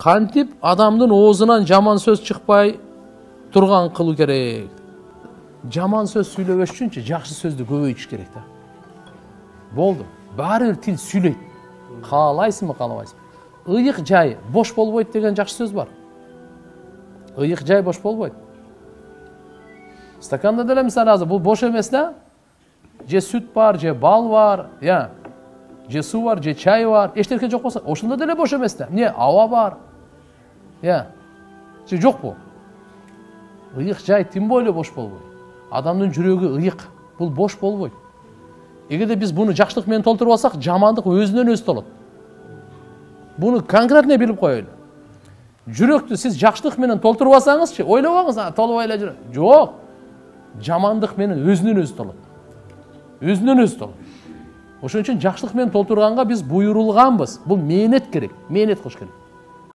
Кантип адамдын оозунан жаман сөз чыкпай турган кылуу керек. Жаман сөз сүйлөбөш үчүнчү жакшы сөздү көбөйтүш керек да. Болду. Баары бир тил сүйлөйт. Каалайсыңбы, каалабайсыңбы? Ыйык жай бош болбойт деген жакшы сөз бар. Ыйык жай бош болбойт. Стаканда деле мисалы азыр бул бош эмес да. Же сүт бар, же бал бар, же суу бар, же чай бар, эчтеке жок болсо, ошондо деле бош эмес да. Эмне аба бар. Же жокпу? Ыйык жай тим бойло бош болбойт. Адамдын жүрөгү ыйык. Бул бош болбойт. Эгерде биз буну жакшылык менен толтуруп алсак, жамандык өзүнөн өзү толот. Буну конкретно билип коелу. Жүрөктү сиз жакшылык менен толтуруп алсаңызчы, ойлобоңуз, толбой эле жүрөк. Жок. Жамандык менен өзүнөн өзү толот. Өзүнөн өзү толот. Ошон үчүн жакшылык менен толтурганга биз буйрулганбыз. Бул мээнет керек. Мээнет кылыш керек.